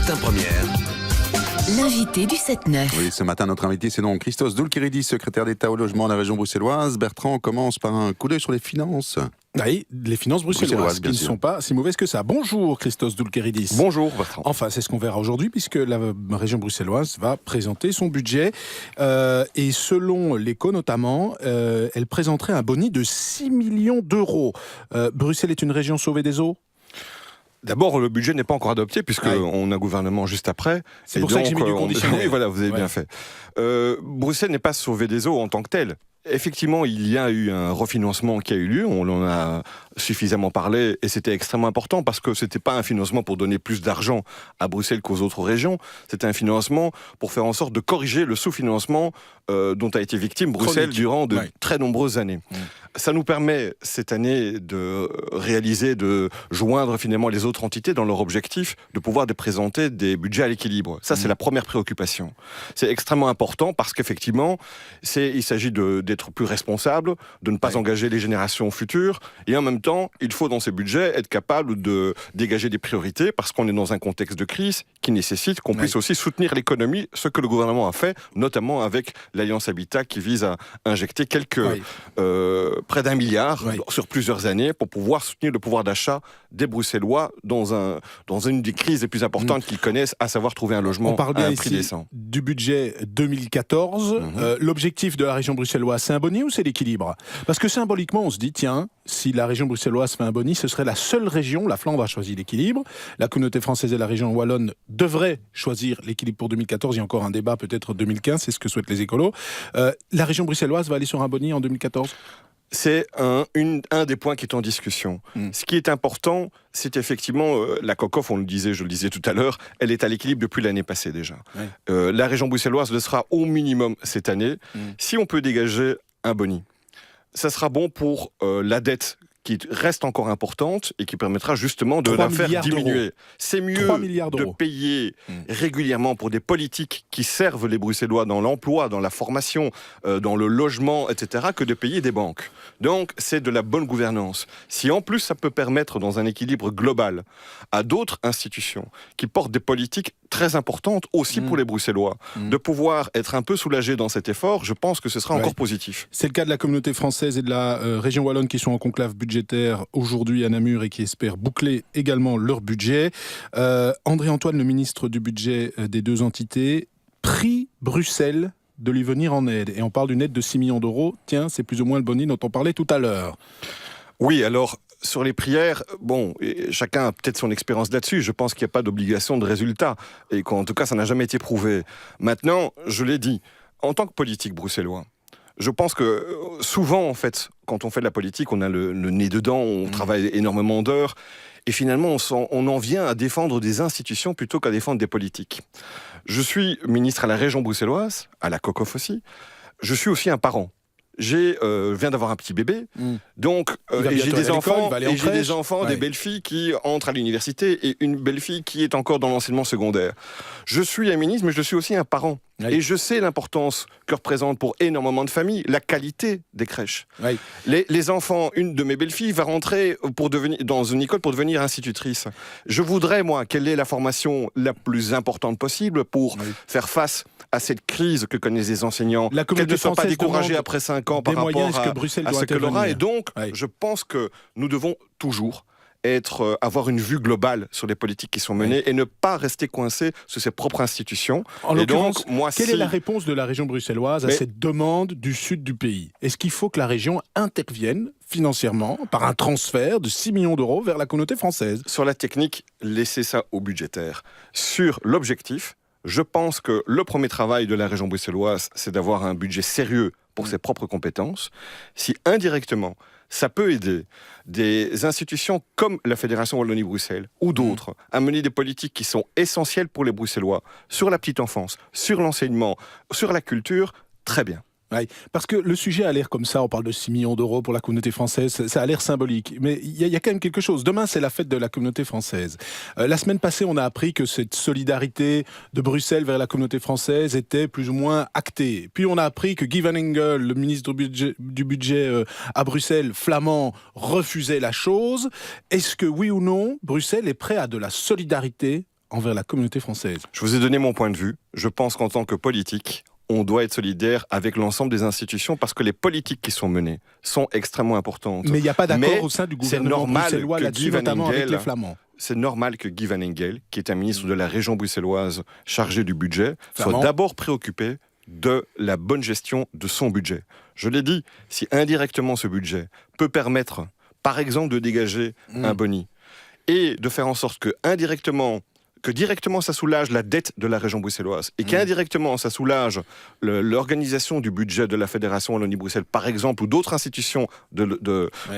Matin Première. L'invité du 7-9. Oui, ce matin, notre invité, c'est donc Christos Doulkiridis, secrétaire d'État au logement de la région bruxelloise. Bertrand, on commence par un coup d'œil sur les finances. Oui, les finances bruxelloises qui ne sont pas si mauvaises que ça. Bonjour Christos Doulkiridis. Bonjour Bertrand. Enfin, c'est ce qu'on verra aujourd'hui puisque la région bruxelloise va présenter son budget. Et selon l'Écho notamment, elle présenterait un boni de 6 millions d'euros. Bruxelles est une région sauvée des eaux ? D'abord, le budget n'est pas encore adopté, puisqu'on a un gouvernement juste après. C'est pour ça que j'ai mis du conditionnel. Oui, voilà, vous avez bien fait. Bruxelles n'est pas sauvée des eaux en tant que telle. Effectivement, il y a eu un refinancement qui a eu lieu, on en a suffisamment parlé, et c'était extrêmement important, parce que c'était pas un financement pour donner plus d'argent à Bruxelles qu'aux autres régions, c'était un financement pour faire en sorte de corriger le sous-financement dont a été victime Bruxelles durant de très nombreuses années. Ça nous permet, cette année, de réaliser, de joindre finalement les autres entités dans leur objectif de pouvoir présenter des budgets à l'équilibre. Ça, c'est la première préoccupation. C'est extrêmement important parce qu'effectivement, il s'agit d'être plus responsable, de ne pas engager les générations futures, et en même temps, il faut dans ces budgets être capable de dégager des priorités parce qu'on est dans un contexte de crise qui nécessite qu'on puisse aussi soutenir l'économie, ce que le gouvernement a fait, notamment avec l'Alliance Habitat qui vise à injecter près d'1 milliard sur plusieurs années pour pouvoir soutenir le pouvoir d'achat des Bruxellois dans une des crises les plus importantes qu'ils connaissent, à savoir trouver un logement à un prix décent. Du budget 2014, l'objectif de la région bruxelloise, c'est un boni ou c'est l'équilibre ? Parce que symboliquement, on se dit, tiens, si la région bruxelloise fait un boni, ce serait la seule région, la Flandre a choisi l'équilibre, la communauté française et la région wallonne devraient choisir l'équilibre pour 2014, il y a encore un débat, peut-être 2015, c'est ce que souhaitent les écolos. La région bruxelloise va aller sur un boni en 2014 ? C'est un des points qui est en discussion. Ce qui est important, c'est effectivement la COCOF, je le disais tout à l'heure, elle est à l'équilibre depuis l'année passée déjà. La région bruxelloise le sera au minimum cette année. Si on peut dégager un boni, ça sera bon pour la dette qui reste encore importante et qui permettra justement de la faire diminuer. C'est mieux de payer régulièrement pour des politiques qui servent les Bruxellois dans l'emploi, dans la formation, dans le logement, etc., que de payer des banques. Donc, c'est de la bonne gouvernance. Si en plus, ça peut permettre, dans un équilibre global, à d'autres institutions qui portent des politiques très importantes aussi pour les Bruxellois, de pouvoir être un peu soulagés dans cet effort, je pense que ce sera encore positif. C'est le cas de la communauté française et de la région wallonne qui sont en conclave budgétaire aujourd'hui à Namur et qui espèrent boucler également leur budget. André-Antoine, le ministre du budget des deux entités, prie Bruxelles de lui venir en aide. Et on parle d'une aide de 6 millions d'euros. Tiens, c'est plus ou moins le boni dont on parlait tout à l'heure. Oui, alors, sur les prières, chacun a peut-être son expérience là-dessus. Je pense qu'il n'y a pas d'obligation de résultat. Et qu'en tout cas, ça n'a jamais été prouvé. Maintenant, je l'ai dit, en tant que politique bruxellois, je pense que souvent, en fait, quand on fait de la politique, on a le nez dedans, on travaille énormément d'heures, et finalement, on en vient à défendre des institutions plutôt qu'à défendre des politiques. Je suis ministre à la région bruxelloise, à la COCOF aussi. Je suis aussi un parent. Je viens d'avoir un petit bébé, donc j'ai des enfants, des belles-filles qui entrent à l'université et une belle-fille qui est encore dans l'enseignement secondaire. Je suis un ministre, mais je suis aussi un parent. Et je sais l'importance que représente pour énormément de familles la qualité des crèches. Les enfants, une de mes belles-filles va rentrer dans une école pour devenir institutrice. Je voudrais, moi, qu'elle ait la formation la plus importante possible pour faire face à cette crise que connaissent les enseignants, qu'elle ne soit pas découragée après 5 ans par rapport à ce que l'aura. Et donc, je pense que nous devons toujours avoir une vue globale sur les politiques qui sont menées et ne pas rester coincé sur ses propres institutions. En l'occurrence, quelle est la réponse de la région bruxelloise à cette demande du sud du pays ? Est-ce qu'il faut que la région intervienne financièrement par un transfert de 6 millions d'euros vers la communauté française ? Sur la technique, laissez ça au budgétaire. Sur l'objectif, je pense que le premier travail de la région bruxelloise, c'est d'avoir un budget sérieux pour ses propres compétences. Si indirectement, ça peut aider des institutions comme la Fédération Wallonie-Bruxelles ou d'autres à mener des politiques qui sont essentielles pour les Bruxellois sur la petite enfance, sur l'enseignement, sur la culture, très bien. Ouais, parce que le sujet a l'air comme ça, on parle de 6 millions d'euros pour la communauté française, ça a l'air symbolique. Mais il y a quand même quelque chose. Demain, c'est la fête de la communauté française. La semaine passée, on a appris que cette solidarité de Bruxelles vers la communauté française était plus ou moins actée. Puis on a appris que Guy Van Engel, le ministre du budget à Bruxelles, flamand, refusait la chose. Est-ce que, oui ou non, Bruxelles est prêt à de la solidarité envers la communauté française. Je vous ai donné mon point de vue. Je pense qu'en tant que politique, on doit être solidaire avec l'ensemble des institutions parce que les politiques qui sont menées sont extrêmement importantes. Mais il n'y a pas d'accord Mais au sein du c'est gouvernement normal bruxellois que là-dessus, Guy Van notamment avec Engel- les Flamands. C'est normal que Guy Van Engel, qui est un ministre de la région bruxelloise chargé du budget, Flamand. soit d'abord préoccupé de la bonne gestion de son budget. Je l'ai dit, si indirectement ce budget peut permettre, par exemple, de dégager un boni et de faire en sorte que directement ça soulage la dette de la région bruxelloise et qu'indirectement ça soulage l'organisation du budget de la Fédération Wallonie-Bruxelles, par exemple, ou d'autres institutions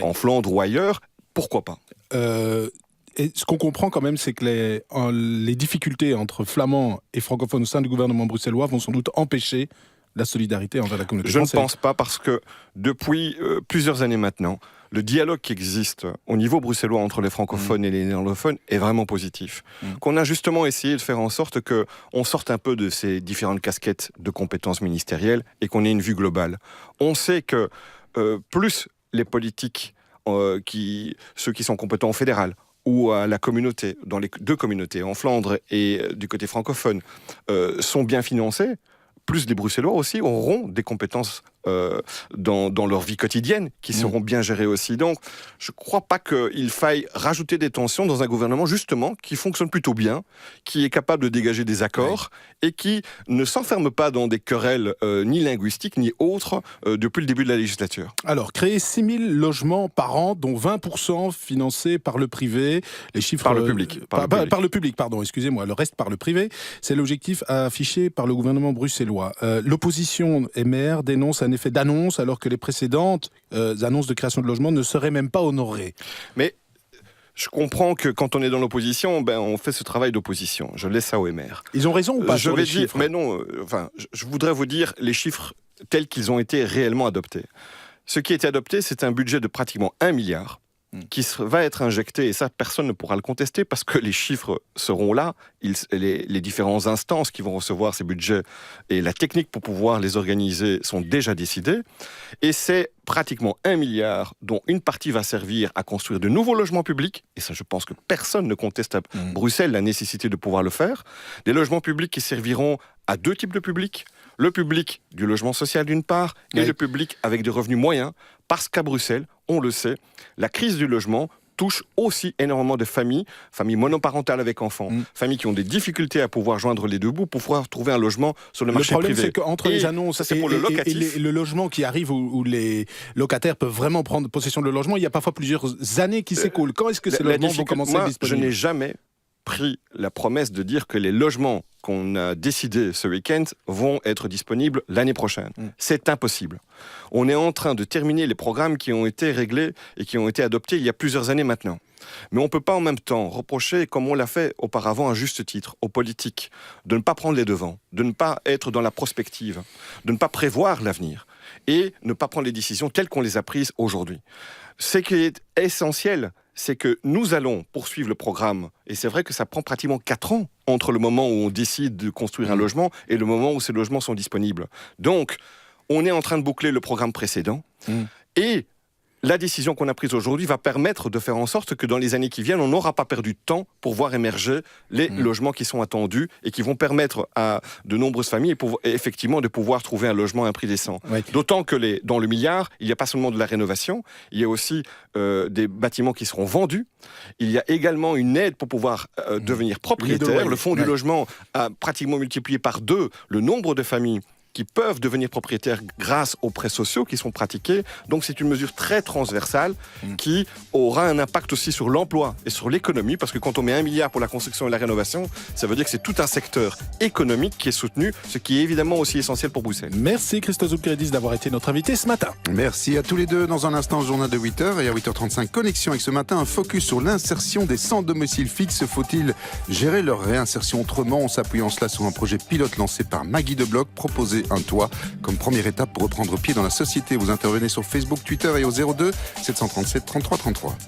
en Flandre ou ailleurs, pourquoi pas ? Et ce qu'on comprend quand même, c'est que les difficultés entre flamands et francophones au sein du gouvernement bruxellois vont sans doute empêcher la solidarité envers la communauté Je ne française. pense pas, parce que depuis plusieurs années maintenant, le dialogue qui existe au niveau bruxellois entre les francophones et les néerlandophones est vraiment positif. Qu'on a justement essayé de faire en sorte qu'on sorte un peu de ces différentes casquettes de compétences ministérielles et qu'on ait une vue globale. On sait que plus les politiques, ceux qui sont compétents au fédéral, ou à la communauté, dans les deux communautés, en Flandre et du côté francophone, sont bien financés, plus les Bruxellois aussi auront des compétences dans leur vie quotidienne qui seront bien gérées aussi. Donc, je ne crois pas qu'il faille rajouter des tensions dans un gouvernement, justement, qui fonctionne plutôt bien, qui est capable de dégager des accords et qui ne s'enferme pas dans des querelles ni linguistiques ni autres depuis le début de la législature. Alors, créer 6 000 logements par an, dont 20% financés par le privé. Les chiffres, Par le public. Par le public, pardon, excusez-moi. Le reste par le privé. C'est l'objectif affiché par le gouvernement bruxellois. L'opposition MR dénonce un effet d'annonce, alors que les précédentes annonces de création de logements ne seraient même pas honorées. Mais je comprends que quand on est dans l'opposition, on fait ce travail d'opposition. Je laisse ça aux MR. Ils ont raison ou pas Je sur vais les dire, chiffres? mais non, je voudrais vous dire les chiffres tels qu'ils ont été réellement adoptés. Ce qui a été adopté, c'est un budget de pratiquement 1 milliard qui va être injecté, et ça, personne ne pourra le contester parce que les chiffres seront là, les différentes instances qui vont recevoir ces budgets et la technique pour pouvoir les organiser sont déjà décidées, et c'est pratiquement 1 milliard dont une partie va servir à construire de nouveaux logements publics, et ça, je pense que personne ne conteste à Bruxelles la nécessité de pouvoir le faire, des logements publics qui serviront à deux types de publics, le public du logement social d'une part, et le public avec des revenus moyens, parce qu'à Bruxelles, on le sait, la crise du logement touche aussi énormément de familles monoparentales avec enfants, familles qui ont des difficultés à pouvoir joindre les deux bouts pour pouvoir trouver un logement sur le marché privé. Le problème, c'est qu'entre les annonces c'est pour le locatif. et le logement qui arrive où les locataires peuvent vraiment prendre possession de le logement, il y a parfois plusieurs années qui s'écoulent. Quand est-ce que ces logements vont commencer à être disponibles? Je n'ai jamais pris la promesse de dire que les logements qu'on a décidés ce week-end vont être disponibles l'année prochaine. C'est impossible. On est en train de terminer les programmes qui ont été réglés et qui ont été adoptés il y a plusieurs années maintenant. Mais on ne peut pas en même temps reprocher, comme on l'a fait auparavant à juste titre, aux politiques, de ne pas prendre les devants, de ne pas être dans la prospective, de ne pas prévoir l'avenir et ne pas prendre les décisions telles qu'on les a prises aujourd'hui. Ce qui est essentiel, c'est que nous allons poursuivre le programme. Et c'est vrai que ça prend pratiquement 4 ans entre le moment où on décide de construire un logement et le moment où ces logements sont disponibles. Donc, on est en train de boucler le programme précédent. Et la décision qu'on a prise aujourd'hui va permettre de faire en sorte que dans les années qui viennent, on n'aura pas perdu de temps pour voir émerger les logements qui sont attendus et qui vont permettre à de nombreuses familles effectivement de pouvoir trouver un logement à un prix décent. D'autant que dans le milliard, il n'y a pas seulement de la rénovation, il y a aussi des bâtiments qui seront vendus. Il y a également une aide pour pouvoir devenir propriétaire. Le fonds du logement a pratiquement multiplié par 2 le nombre de familles qui peuvent devenir propriétaires grâce aux prêts sociaux qui sont pratiqués. Donc c'est une mesure très transversale qui aura un impact aussi sur l'emploi et sur l'économie, parce que quand on met 1 milliard pour la construction et la rénovation, ça veut dire que c'est tout un secteur économique qui est soutenu, ce qui est évidemment aussi essentiel pour Bruxelles. Merci Christos Zoulkeridis d'avoir été notre invité ce matin. Merci à tous les deux. Dans un instant, journal de 8h et à 8h35, connexion avec ce matin, un focus sur l'insertion des sans domicile fixe. Faut-il gérer leur réinsertion autrement? On s'appuie en cela sur un projet pilote lancé par Maggie Debloc, proposé un toit comme première étape pour reprendre pied dans la société. Vous intervenez sur Facebook, Twitter et au 02 737 33 33.